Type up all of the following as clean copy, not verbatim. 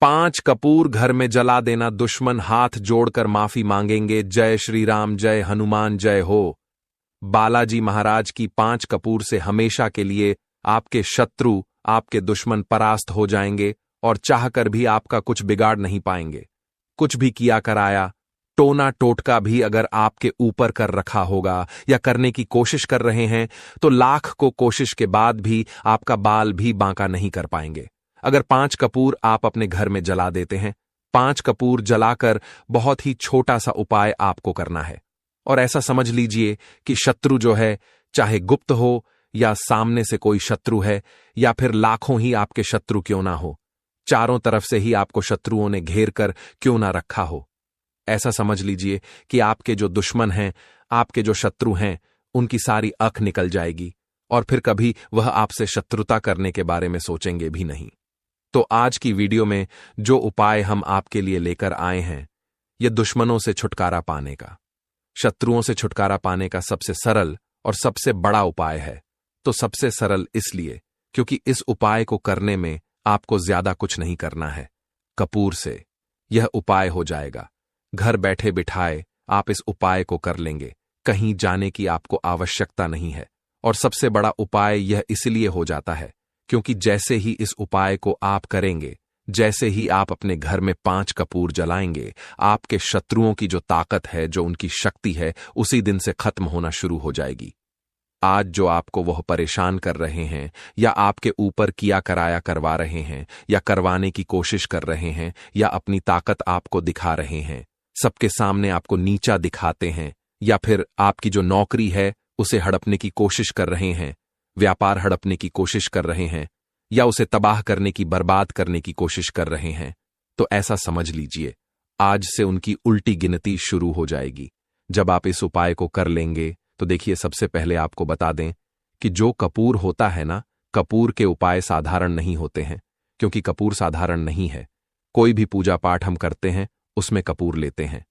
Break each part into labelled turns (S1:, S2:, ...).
S1: 5 कपूर घर में जला देना, दुश्मन हाथ जोड़कर माफी मांगेंगे। जय श्री राम, जय हनुमान, जय हो। बालाजी महाराज की 5 कपूर से हमेशा के लिए आपके शत्रु, आपके दुश्मन परास्त हो जाएंगे और चाहकर भी आपका कुछ बिगाड़ नहीं पाएंगे। कुछ भी किया कराया, टोना टोटका भी अगर आपके ऊपर कर रखा होगा या करने की कोशिश कर रहे हैं तो लाख को कोशिश के बाद भी आपका बाल भी बांका नहीं कर पाएंगे। अगर 5 कपूर आप अपने घर में जला देते हैं, 5 कपूर जलाकर बहुत ही छोटा सा उपाय आपको करना है। और ऐसा समझ लीजिए कि शत्रु जो है, चाहे गुप्त हो या सामने से कोई शत्रु है या फिर लाखों ही आपके शत्रु क्यों ना हो, चारों तरफ से ही आपको शत्रुओं ने घेर कर क्यों ना रखा हो, ऐसा समझ लीजिए कि आपके जो दुश्मन हैं, आपके जो शत्रु हैं, उनकी सारी अख निकल जाएगी और फिर कभी वह आपसे शत्रुता करने के बारे में सोचेंगे भी नहीं। तो आज की वीडियो में जो उपाय हम आपके लिए लेकर आए हैं, यह दुश्मनों से छुटकारा पाने का, शत्रुओं से छुटकारा पाने का सबसे सरल और सबसे बड़ा उपाय है। तो सबसे सरल इसलिए क्योंकि इस उपाय को करने में आपको ज्यादा कुछ नहीं करना है। कपूर से यह उपाय हो जाएगा। घर बैठे बिठाए आप इस उपाय को कर लेंगे, कहीं जाने की आपको आवश्यकता नहीं है। और सबसे बड़ा उपाय यह इसलिए हो जाता है क्योंकि जैसे ही इस उपाय को आप करेंगे, जैसे ही आप अपने घर में 5 कपूर जलाएंगे, आपके शत्रुओं की जो ताकत है, जो उनकी शक्ति है, उसी दिन से खत्म होना शुरू हो जाएगी। आज जो आपको वह परेशान कर रहे हैं या आपके ऊपर किया कराया करवा रहे हैं या करवाने की कोशिश कर रहे हैं या अपनी ताकत आपको दिखा रहे हैं, सबके सामने आपको नीचा दिखाते हैं, या फिर आपकी जो नौकरी है उसे हड़पने की कोशिश कर रहे हैं, व्यापार हड़पने की कोशिश कर रहे हैं या उसे तबाह करने की, बर्बाद करने की कोशिश कर रहे हैं, तो ऐसा समझ लीजिए आज से उनकी उल्टी गिनती शुरू हो जाएगी। जब आप इस उपाय को कर लेंगे तो देखिए, सबसे पहले आपको बता दें कि जो कपूर होता है ना, कपूर के उपाय साधारण नहीं होते हैं, क्योंकि कपूर साधारण नहीं है। कोई भी पूजा पाठ हम करते हैं उसमें कपूर लेते हैं।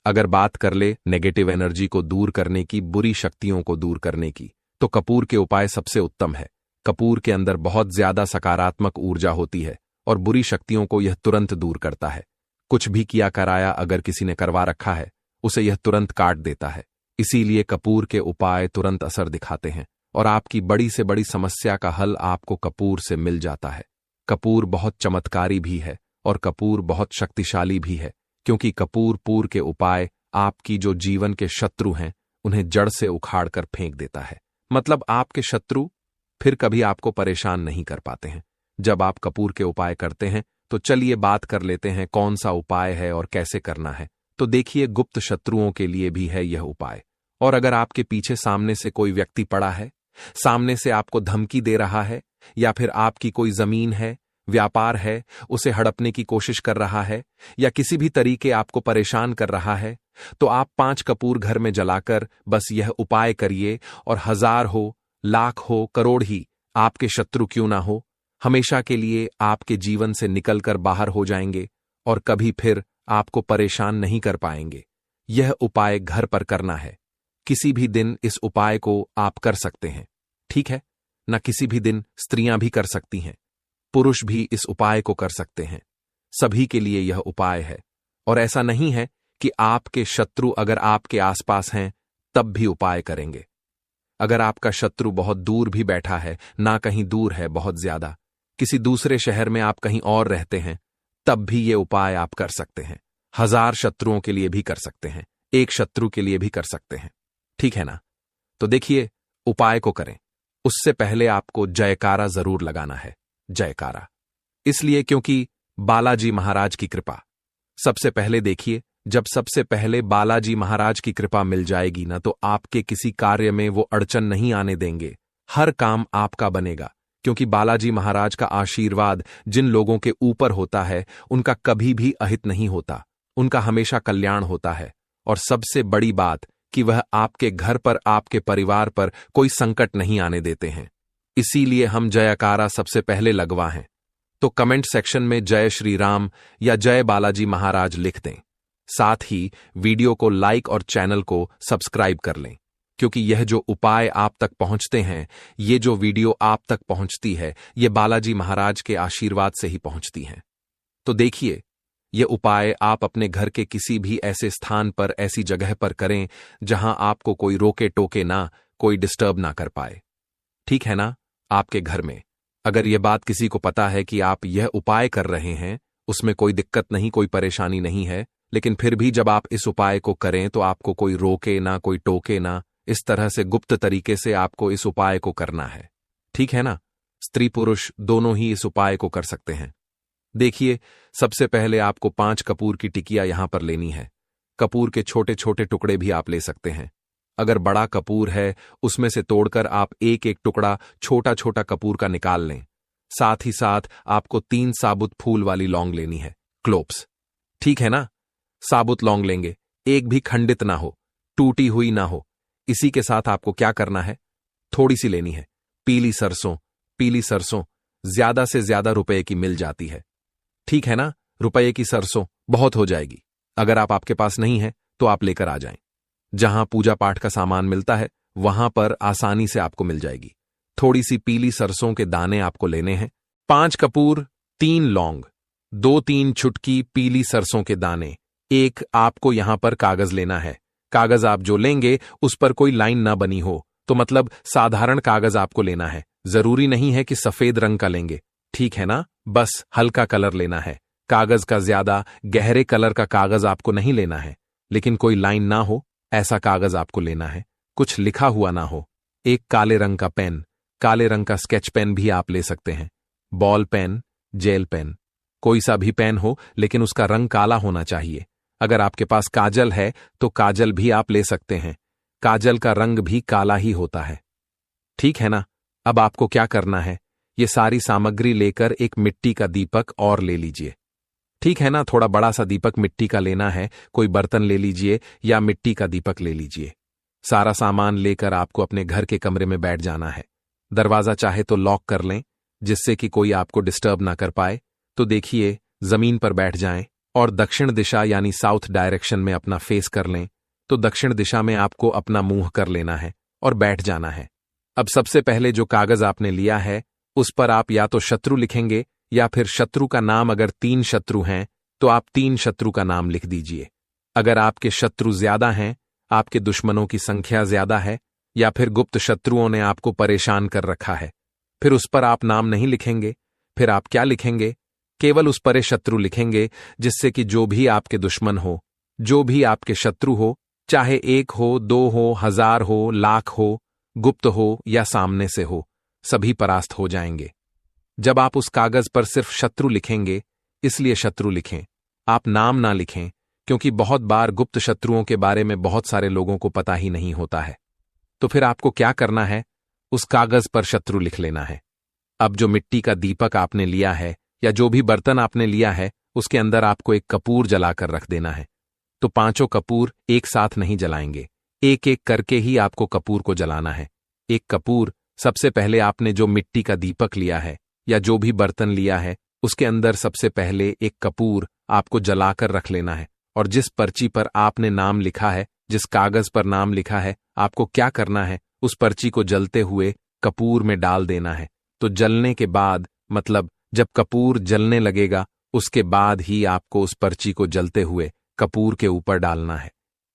S1: अगर बात कर ले नेगेटिव एनर्जी को दूर करने की, बुरी शक्तियों को दूर करने की, तो कपूर के उपाय सबसे उत्तम है। कपूर के अंदर बहुत ज्यादा सकारात्मक ऊर्जा होती है और बुरी शक्तियों को यह तुरंत दूर करता है। कुछ भी किया कराया अगर किसी ने करवा रखा है, उसे यह तुरंत काट देता है। इसीलिए कपूर के उपाय तुरंत असर दिखाते हैं और आपकी बड़ी से बड़ी समस्या का हल आपको कपूर से मिल जाता है। कपूर बहुत चमत्कारी भी है और कपूर बहुत शक्तिशाली भी है, क्योंकि कपूर के उपाय आपकी जो जीवन के शत्रु हैं उन्हें जड़ से उखाड़ कर फेंक देता है। मतलब आपके शत्रु फिर कभी आपको परेशान नहीं कर पाते हैं जब आप कपूर के उपाय करते हैं। तो चलिए बात कर लेते हैं कौन सा उपाय है और कैसे करना है। तो देखिए, गुप्त शत्रुओं के लिए भी है यह उपाय। और अगर आपके पीछे सामने से कोई व्यक्ति पड़ा है, सामने से आपको धमकी दे रहा है, या फिर आपकी कोई जमीन है, व्यापार है, उसे हड़पने की कोशिश कर रहा है, या किसी भी तरीके आपको परेशान कर रहा है, तो आप 5 कपूर घर में जलाकर बस यह उपाय करिए और 1000 हो, लाख हो, करोड़ ही आपके शत्रु क्यों ना हो, हमेशा के लिए आपके जीवन से निकलकर बाहर हो जाएंगे और कभी फिर आपको परेशान नहीं कर पाएंगे। यह उपाय घर पर करना है। किसी भी दिन इस उपाय को आप कर सकते हैं, ठीक है ना? किसी भी दिन स्त्रियां भी कर सकती हैं, पुरुष भी इस उपाय को कर सकते हैं। सभी के लिए यह उपाय है। और ऐसा नहीं है कि आपके शत्रु अगर आपके आसपास हैं तब भी उपाय करेंगे। अगर आपका शत्रु बहुत दूर भी बैठा है, ना कहीं दूर है बहुत ज्यादा, किसी दूसरे शहर में आप कहीं और रहते हैं, तब भी ये उपाय आप कर सकते हैं। 1000 शत्रुओं के लिए भी कर सकते हैं, 1 शत्रु के लिए भी कर सकते हैं, ठीक है ना? तो देखिए, उपाय को करें उससे पहले आपको जयकारा जरूर लगाना है। जयकारा इसलिए क्योंकि बालाजी महाराज की कृपा। सबसे पहले देखिए, जब सबसे पहले बालाजी महाराज की कृपा मिल जाएगी ना, तो आपके किसी कार्य में वो अड़चन नहीं आने देंगे। हर काम आपका बनेगा, क्योंकि बालाजी महाराज का आशीर्वाद जिन लोगों के ऊपर होता है उनका कभी भी अहित नहीं होता, उनका हमेशा कल्याण होता है। और सबसे बड़ी बात कि वह आपके घर पर, आपके परिवार पर कोई संकट नहीं आने देते हैं। इसीलिए हम जयकारा सबसे पहले लगवाएं। तो कमेंट सेक्शन में जय श्री राम या जय बालाजी महाराज लिख दें। साथ ही वीडियो को लाइक और चैनल को सब्सक्राइब कर लें, क्योंकि यह जो उपाय आप तक पहुंचते हैं, ये जो वीडियो आप तक पहुंचती है, ये बालाजी महाराज के आशीर्वाद से ही पहुंचती हैं। तो देखिए, ये उपाय आप अपने घर के किसी भी ऐसे स्थान पर, ऐसी जगह पर करें जहां आपको कोई रोके टोके ना, कोई डिस्टर्ब ना कर पाए। ठीक है ना? आपके घर में अगर यह बात किसी को पता है कि आप यह उपाय कर रहे हैं, उसमें कोई दिक्कत नहीं, कोई परेशानी नहीं है, लेकिन फिर भी जब आप इस उपाय को करें तो आपको कोई रोके ना, कोई टोके ना, इस तरह से गुप्त तरीके से आपको इस उपाय को करना है। ठीक है ना? स्त्री पुरुष दोनों ही इस उपाय को कर सकते हैं। देखिए, सबसे पहले आपको 5 कपूर की टिकिया यहां पर लेनी है। कपूर के छोटे छोटे टुकड़े भी आप ले सकते हैं। अगर बड़ा कपूर है, उसमें से तोड़कर आप एक एक टुकड़ा छोटा छोटा कपूर का निकाल लें। साथ ही साथ आपको 3 साबुत फूल वाली लौंग लेनी है, क्लोव्स। ठीक है ना? साबुत लौंग लेंगे, एक भी खंडित ना हो, टूटी हुई ना हो। इसी के साथ आपको क्या करना है, थोड़ी सी लेनी है पीली सरसों। पीली सरसों ज्यादा से ज्यादा रुपए की मिल जाती है। ठीक है ना? रुपए की सरसों बहुत हो जाएगी। अगर आपके पास नहीं है तो आप लेकर आ जाएं। जहां पूजा पाठ का सामान मिलता है वहां पर आसानी से आपको मिल जाएगी। थोड़ी सी पीली सरसों के दाने आपको लेने हैं, 5 कपूर, 3 लौंग, 2-3 छुटकी पीली सरसों के दाने। एक आपको यहां पर कागज लेना है। कागज आप जो लेंगे उस पर कोई लाइन ना बनी हो, तो मतलब साधारण कागज आपको लेना है। जरूरी नहीं है कि सफेद रंग का लेंगे। ठीक है ना? बस हल्का कलर लेना है। कागज का ज्यादा गहरे कलर का कागज आपको नहीं लेना है, लेकिन कोई लाइन ना हो ऐसा कागज आपको लेना है। कुछ लिखा हुआ ना हो। एक काले रंग का पेन, काले रंग का स्केच पेन भी आप ले सकते हैं। बॉल पेन, जेल पेन, कोई सा भी पेन हो, लेकिन उसका रंग काला होना चाहिए। अगर आपके पास काजल है तो काजल भी आप ले सकते हैं। काजल का रंग भी काला ही होता है। ठीक है ना? अब आपको क्या करना है, ये सारी सामग्री लेकर एक मिट्टी का दीपक और ले लीजिए। ठीक है ना? थोड़ा बड़ा सा दीपक मिट्टी का लेना है। कोई बर्तन ले लीजिए या मिट्टी का दीपक ले लीजिए। सारा सामान लेकर आपको अपने घर के कमरे में बैठ जाना है। दरवाजा चाहे तो लॉक कर लें, जिससे कि कोई आपको डिस्टर्ब ना कर पाए। तो देखिए, जमीन पर बैठ जाएं और दक्षिण दिशा यानी साउथ डायरेक्शन में अपना फेस कर लें। तो दक्षिण दिशा में आपको अपना मुंह कर लेना है और बैठ जाना है। अब सबसे पहले जो कागज आपने लिया है उस पर आप या तो शत्रु लिखेंगे या फिर शत्रु का नाम। अगर 3 शत्रु हैं तो आप 3 शत्रु का नाम लिख दीजिए। अगर आपके शत्रु ज्यादा हैं, आपके दुश्मनों की संख्या ज्यादा है, या फिर गुप्त शत्रुओं ने आपको परेशान कर रखा है, फिर उस पर आप नाम नहीं लिखेंगे। फिर आप क्या लिखेंगे, केवल उस पर शत्रु लिखेंगे, जिससे कि जो भी आपके दुश्मन हो, जो भी आपके शत्रु हो, चाहे 1 हो, 2 हो, 1000 हो, लाख हो, गुप्त हो या सामने से हो, सभी परास्त हो जाएंगे। जब आप उस कागज पर सिर्फ शत्रु लिखेंगे, इसलिए शत्रु लिखें, आप नाम ना लिखें, क्योंकि बहुत बार गुप्त शत्रुओं के बारे में बहुत सारे लोगों को पता ही नहीं होता है। तो फिर आपको क्या करना है, उस कागज पर शत्रु लिख लेना है। अब जो मिट्टी का दीपक आपने लिया है या जो भी बर्तन आपने लिया है, उसके अंदर आपको एक कपूर जलाकर रख देना है। तो 5 कपूर एक साथ नहीं जलाएंगे, एक एक करके ही आपको कपूर को जलाना है। एक कपूर, सबसे पहले आपने जो मिट्टी का दीपक लिया है या जो भी बर्तन लिया है, उसके अंदर सबसे पहले एक कपूर आपको जलाकर रख लेना है। और जिस पर्ची पर आपने नाम लिखा है, जिस कागज पर नाम लिखा है, आपको क्या करना है, उस पर्ची को जलते हुए कपूर में डाल देना है। तो जलने के बाद, मतलब जब कपूर जलने लगेगा, उसके बाद ही आपको उस पर्ची को जलते हुए कपूर के ऊपर डालना है।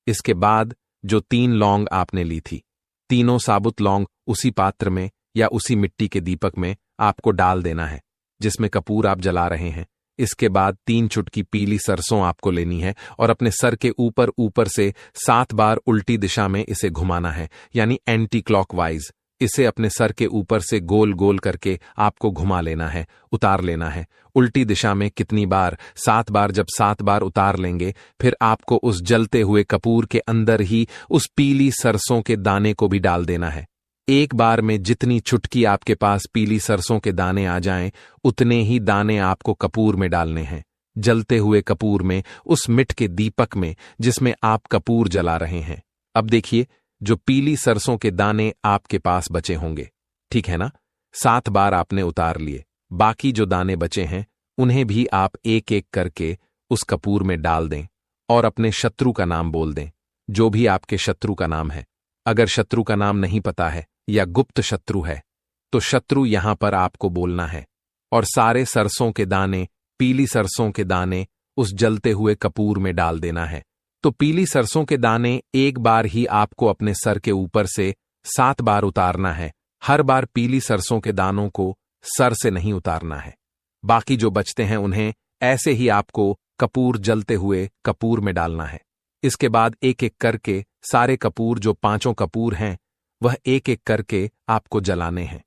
S1: इसके बाद जो 3 लौंग आपने ली थी, तीनों साबुत लौंग उसी पात्र में या उसी मिट्टी के दीपक में आपको डाल देना है जिसमें कपूर आप जला रहे हैं। इसके बाद 3 चुटकी पीली सरसों आपको लेनी है और अपने सर के ऊपर ऊपर से 7 बार उल्टी दिशा में इसे घुमाना है, यानी एंटी क्लॉकवाइज। इसे अपने सर के ऊपर से गोल गोल करके आपको घुमा लेना है, उतार लेना है। उल्टी दिशा में कितनी बार? 7 बार। जब 7 बार उतार लेंगे, फिर आपको उस जलते हुए कपूर के अंदर ही उस पीली सरसों के दाने को भी डाल देना है। एक बार में जितनी चुटकी आपके पास पीली सरसों के दाने आ जाएं, उतने ही दाने आपको कपूर में डालने हैं। जलते हुए कपूर में, उस मिट के दीपक में जिसमें आप कपूर जला रहे हैं। अब देखिए, जो पीली सरसों के दाने आपके पास बचे होंगे, ठीक है ना? 7 बार आपने उतार लिए। बाकी जो दाने बचे हैं उन्हें भी आप एक एक करके उस कपूर में डाल दें और अपने शत्रु का नाम बोल दें, जो भी आपके शत्रु का नाम है। अगर शत्रु का नाम नहीं पता है या गुप्त शत्रु है, तो शत्रु यहां पर आपको बोलना है और सारे सरसों के दाने पीली सरसों के दाने उस जलते हुए कपूर में डाल देना है। तो पीली सरसों के दाने एक बार ही आपको अपने सर के ऊपर से 7 बार उतारना है। हर बार पीली सरसों के दानों को सर से नहीं उतारना है। बाकी जो बचते हैं उन्हें ऐसे ही आपको कपूर जलते हुए कपूर में डालना है। इसके बाद एक एक करके सारे कपूर जो 5 कपूर हैं वह एक एक करके आपको जलाने हैं।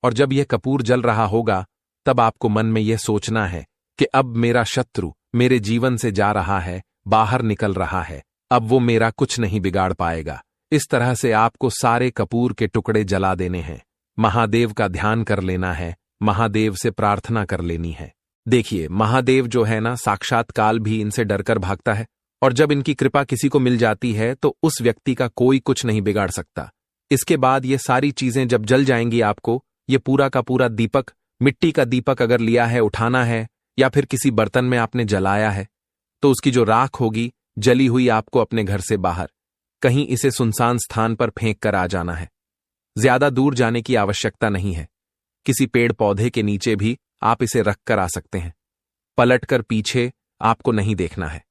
S1: और जब यह कपूर जल रहा होगा तब आपको मन में यह सोचना है कि अब मेरा शत्रु मेरे जीवन से जा रहा है, बाहर निकल रहा है, अब वो मेरा कुछ नहीं बिगाड़ पाएगा। इस तरह से आपको सारे कपूर के टुकड़े जला देने हैं। महादेव का ध्यान कर लेना है, महादेव से प्रार्थना कर लेनी है। देखिए, महादेव जो है ना, साक्षात काल भी इनसे डरकर भागता है, और जब इनकी कृपा किसी को मिल जाती है तो उस व्यक्ति का कोई कुछ नहीं बिगाड़ सकता। इसके बाद ये सारी चीजें जब जल जाएंगी, आपको ये पूरा का पूरा दीपक, मिट्टी का दीपक अगर लिया है, उठाना है, या फिर किसी बर्तन में आपने जलाया है, तो उसकी जो राख होगी जली हुई आपको अपने घर से बाहर कहीं इसे सुनसान स्थान पर फेंक कर आ जाना है। ज्यादा दूर जाने की आवश्यकता नहीं है। किसी पेड़ पौधे के नीचे भी आप इसे रख कर आ सकते हैं। पलटकर पीछे आपको नहीं देखना है।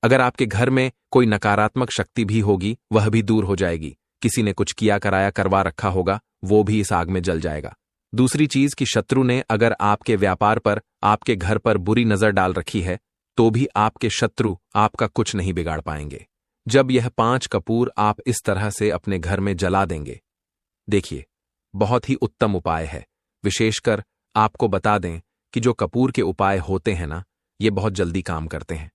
S1: अगर आपके घर में कोई नकारात्मक शक्ति भी होगी वह भी दूर हो जाएगी। किसी ने कुछ किया कराया करवा रखा होगा वो भी इस आग में जल जाएगा। दूसरी चीज कि शत्रु ने अगर आपके व्यापार पर, आपके घर पर बुरी नजर डाल रखी है तो भी आपके शत्रु आपका कुछ नहीं बिगाड़ पाएंगे। जब यह 5 कपूर आप इस तरह से अपने घर में जला देंगे, देखिए बहुत ही उत्तम उपाय है। विशेषकर आपको बता दें कि जो कपूर के उपाय होते हैं ना, ये बहुत जल्दी काम करते हैं।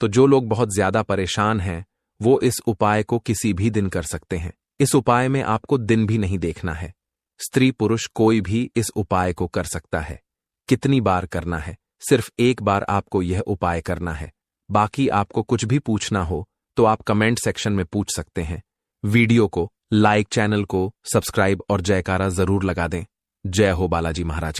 S1: तो जो लोग बहुत ज्यादा परेशान हैं वो इस उपाय को किसी भी दिन कर सकते हैं। इस उपाय में आपको दिन भी नहीं देखना है। स्त्री पुरुष कोई भी इस उपाय को कर सकता है। कितनी बार करना है? सिर्फ एक बार आपको यह उपाय करना है। बाकी आपको कुछ भी पूछना हो तो आप कमेंट सेक्शन में पूछ सकते हैं। वीडियो को लाइक, चैनल को सब्सक्राइब और जयकारा जरूर लगा दें। जय हो बालाजी महाराज।